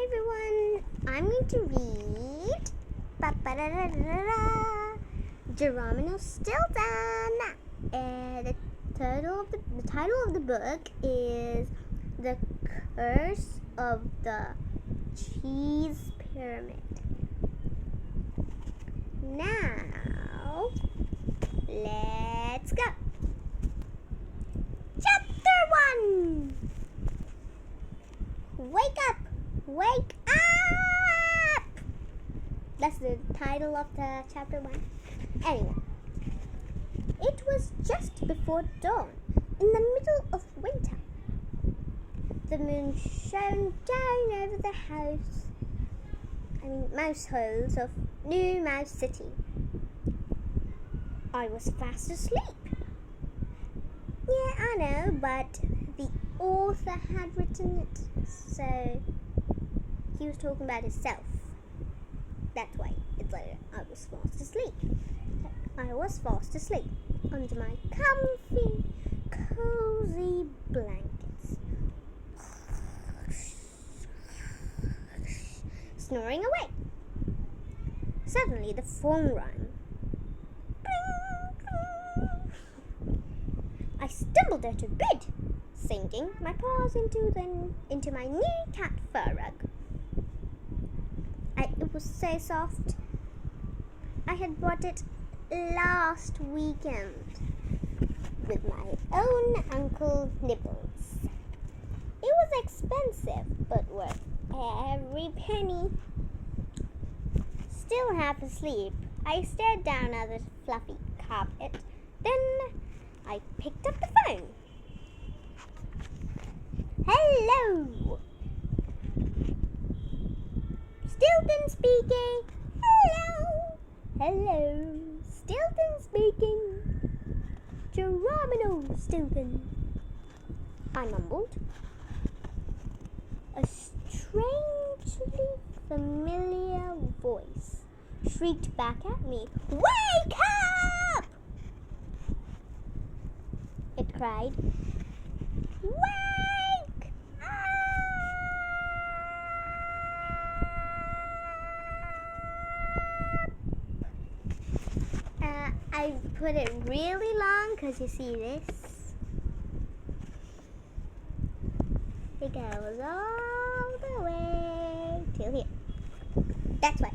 Hi everyone, I'm going to read Geronimo Stilton. The title of the book is The Curse of the Cheese Pyramid. Now, let's go. Chapter 1. Wake up! Wake up! That's the title of the chapter 1. Anyway, it was just before dawn, in the middle of winter. The moon shone down over the mouse holes of New Mouse City. I was fast asleep. Yeah, I know, but the author had written it, so he was talking about himself. That's why it's later. I was fast asleep under my comfy, cozy blankets, snoring away. Suddenly, the phone rang. I stumbled out of bed, sinking my paws into my new cat fur rug. It was so soft. I had bought it last weekend with my own Uncle Nibbles. It was expensive, but worth every penny. Still half asleep, I stared down at the fluffy carpet. Then I picked up the phone. Hello! Stilton speaking. Hello. Stilton speaking. Geronimo Stilton. I mumbled. A strangely familiar voice shrieked back at me. Wake up! It cried. Wake up! I put it really long because you see this. It goes all the way till here. That's why.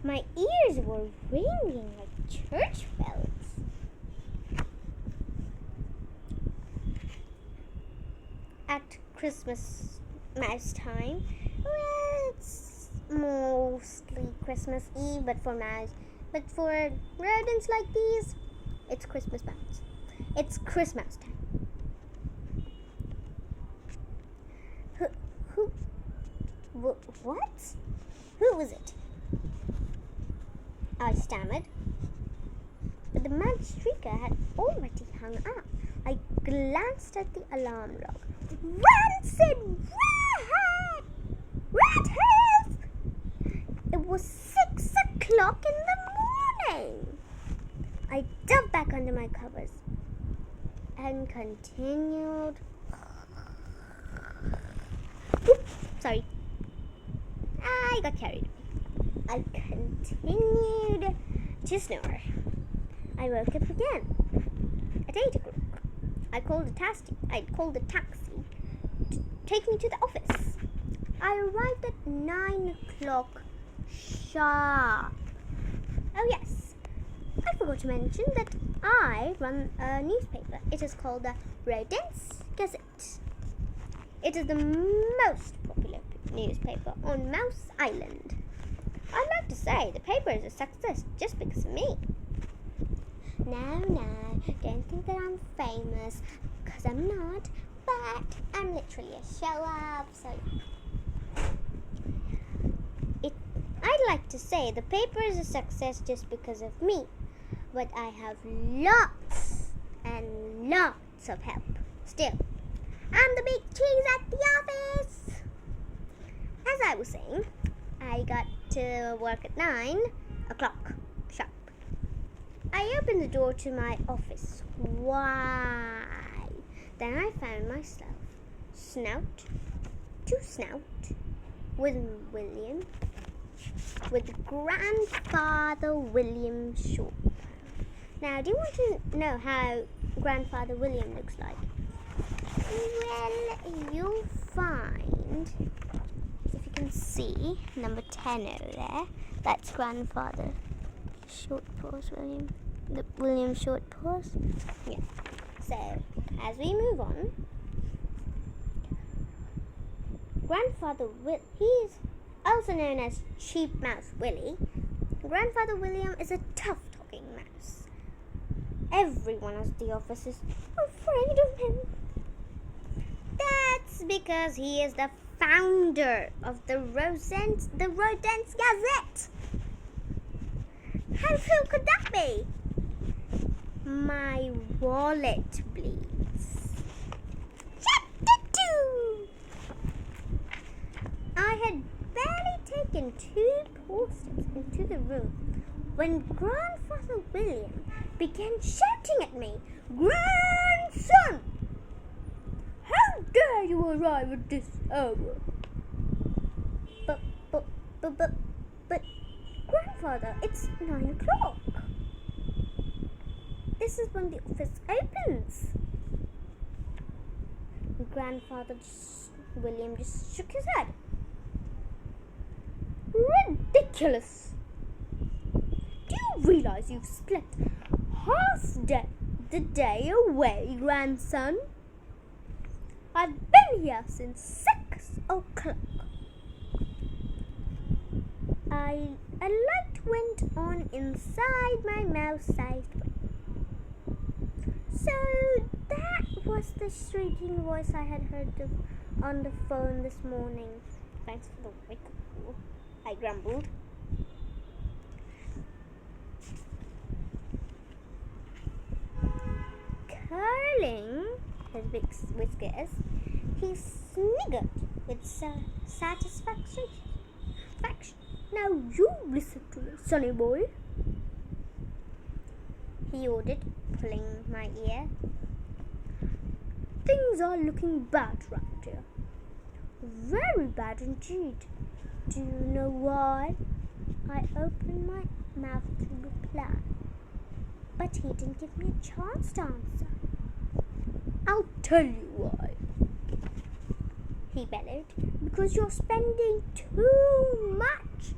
My ears were ringing like church bells. At Christmas mouse time, well, it's mostly Christmas Eve, but for rodents like these, it's Christmas mouse. It's Christmas time. What? Who was it? I stammered. But the mad shrieker had already hung up. I glanced at the alarm log. Rancid rat! Rat-hoof! It was 6 o'clock in the morning. I dove back under my covers and continued. Oops, sorry. I got carried. I continued to snore. I woke up again at 8 o'clock. I called a taxi to take me to the office. I arrived at 9 o'clock sharp. Oh yes, I forgot to mention that I run a newspaper. It is called the Rodents Gazette. It is the most popular newspaper on Mouse Island. I'd like to say the paper is a success just because of me. No, don't think that I'm famous, because I'm not, but I'm literally a show-off, so I'd like to say the paper is a success just because of me, but I have lots and lots of help. Still, I'm the big cheese at the office. As I was saying, I got to work at 9 o'clock sharp. I opened the door to my office. Why? Then I found myself snout to snout with William, with Grandfather William Short. Now, do you want to know how Grandfather William looks like? Well, you'll find, if you can see, number 10 over there. That's Grandfather Short Paws William. The William Short Paws. Yeah. So, as we move on, Grandfather he's also known as Cheap Mouse Willie. Grandfather William is a tough-talking mouse. Everyone at the office is afraid of him. That's because he is the founder of the Rodents Gazette. How could that be? My wallet bleeds. Chapter 2. I had barely taken 2 posters into the room when Grandfather William began shouting at me, "Grandson! How dare you arrive at this hour?" But, Grandfather, it's 9 o'clock. This is when the office opens. Grandfather William just shook his head. Ridiculous! Do you realize you've slept half the day away, grandson? I've been here since 6 o'clock. A light went on inside my mouse-sized brain. So that was the shrieking voice I had heard on the phone this morning. Thanks for the wake-up call, I grumbled. Curling his big whiskers, he sniggered with satisfaction. Now you listen to me, sonny boy, he ordered, pulling my ear. Things are looking bad right here. Very bad indeed. Do you know why? I opened my mouth to reply, but he didn't give me a chance to answer. I'll tell you why, he bellowed. Because you're spending too much.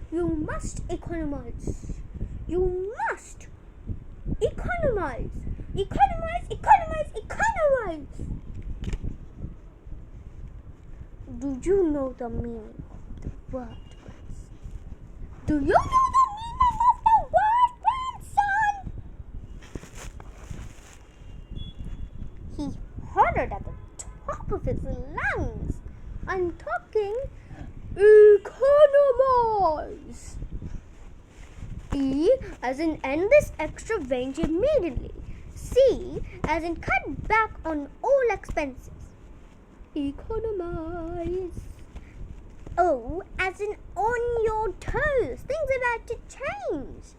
You must economize. You must economize. Economize. Do you know the meaning of the word, grandson? Do you know the meaning of the word, grandson? He hollered at the top of his lungs. I'm talking economize. E as in end this extra range immediately. C as in cut back on all expenses. Economize. O as in on your toes. Things about to change.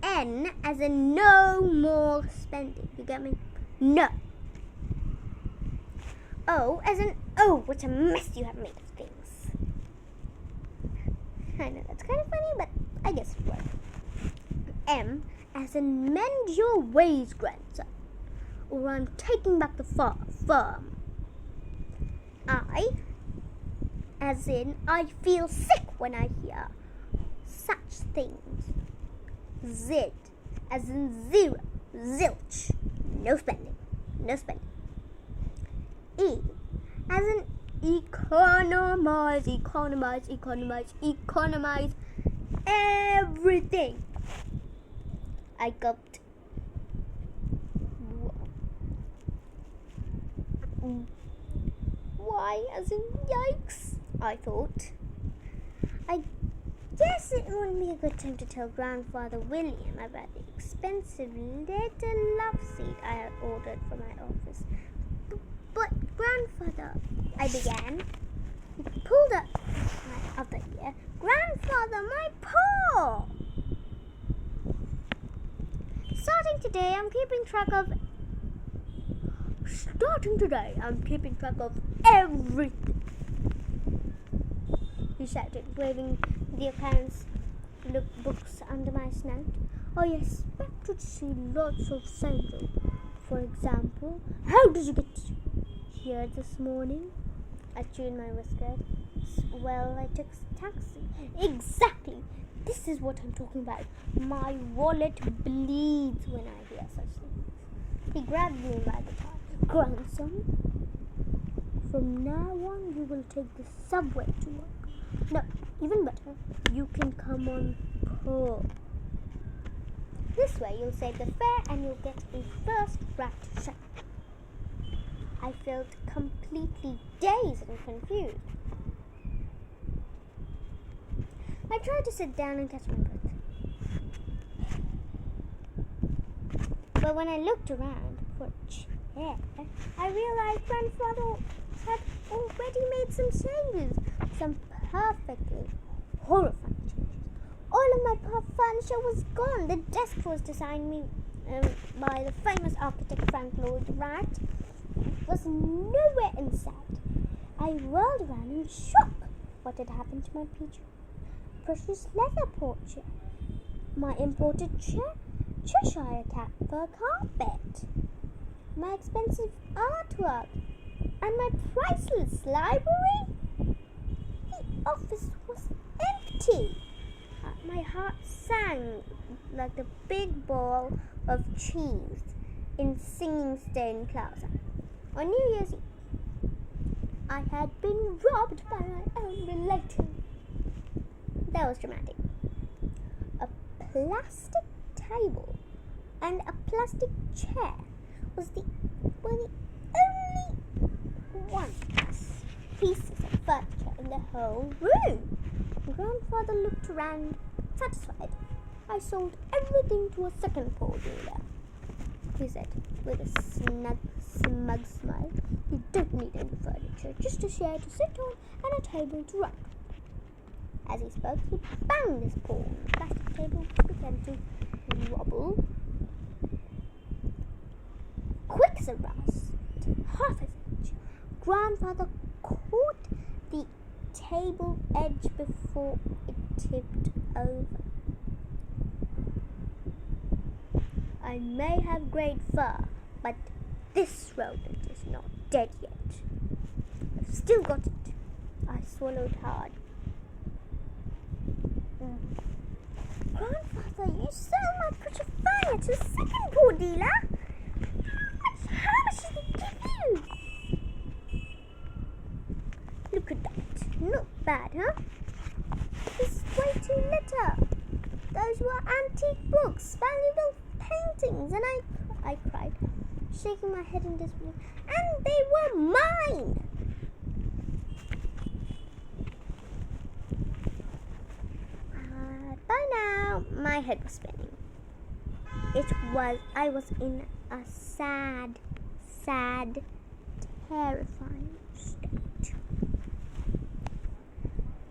N as in no more spending. You get me? No. O as in, oh, what a mess you have made of things. I know that's kind of funny, but I guess it worked. M as in mend your ways, grandson, or I'm taking back the firm. I as in I feel sick when I hear such things. Z as in zero, zilch, no spending. E as in economize everything. I gulped. Y as in yikes, I thought. I guess it wouldn't be a good time to tell Grandfather William about the expensive little love seat I had ordered for my office. But Grandfather, I began. He pulled up my other ear. Grandfather, my paw! Starting today, I'm keeping track of everything, he shouted, waving the account's books under my snout. I expected to see lots of things. For example, how did you get here this morning? I chewed my whiskers. Well, I took a taxi. Exactly. This is what I'm talking about. My wallet bleeds when I hear such things. He grabbed me by the tie. Grandson, from now on you will take the subway to work. No, even better, you can come on Pearl. This way you'll save the fare and you'll get a first-class shuttle. I felt completely dazed and confused. I tried to sit down and catch my breath. But when I looked around for a chair, I realized Grandfather had already made some changes. Some perfectly horrifying changes. All of my furniture was gone. The desk was designed me by the famous architect Frank Lloyd Wright. It was nowhere in sight. I whirled around in shock. What had happened to my precious leather portrait? My imported Cheshire cat fur carpet? My expensive artwork? And my priceless library? The office was empty. My heart sang like a big ball of cheese in Singing Stone Plaza. On New Year's Eve, I had been robbed by my own relative. That was dramatic. A plastic table and a plastic chair were the only pieces of furniture in the whole room. Grandfather looked around, satisfied. I sold everything to a second poor dealer, he said with a smug smile. You don't need any furniture, just a chair to sit on and a table to write. As he spoke, he banged his paw on the plastic table, which began to wobble. Quick as a rust, half an inch, Grandfather caught the table edge before it tipped over. I may have great fur, but this rodent is not dead yet. I've still got it. I swallowed hard. Grandfather, you sell my pretty furniture to a second poor dealer? How much did he give you? Look at that. Not bad, huh? It's way too little. Those were antique books, valuable paintings, and I cried, shaking my head in disbelief. And they were mine! By now, my head was spinning. I was in a sad, terrifying state.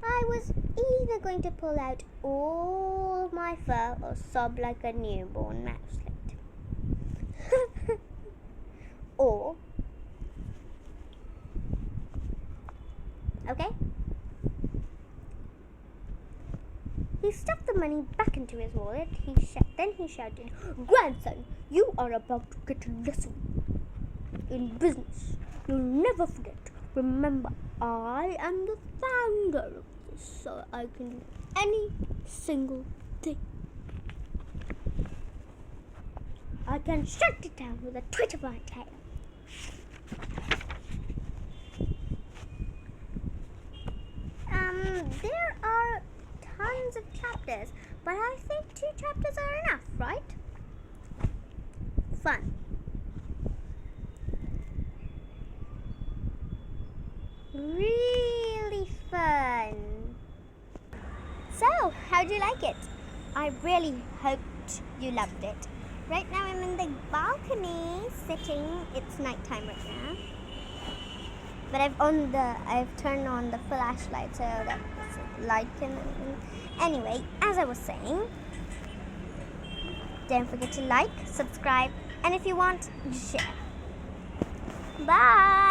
I was either going to pull out all my fur or sob like a newborn mouselet. Or, okay? He stuffed the money back into his wallet. Then he shouted, "Grandson, you are about to get a lesson in business. You'll never forget. Remember, I am the founder of this, so I can do any single thing. I can shut it down with a twitch of my tail." There are tons of chapters, but I think 2 chapters are enough, right? Fun. Really fun. So, how'd you like it? I really hoped you loved it. Right now I'm in the balcony sitting. It's nighttime right now. But I've turned on the flashlight so that the light can. Anyway, as I was saying, Don't forget to like, subscribe, and if you want, share. Bye!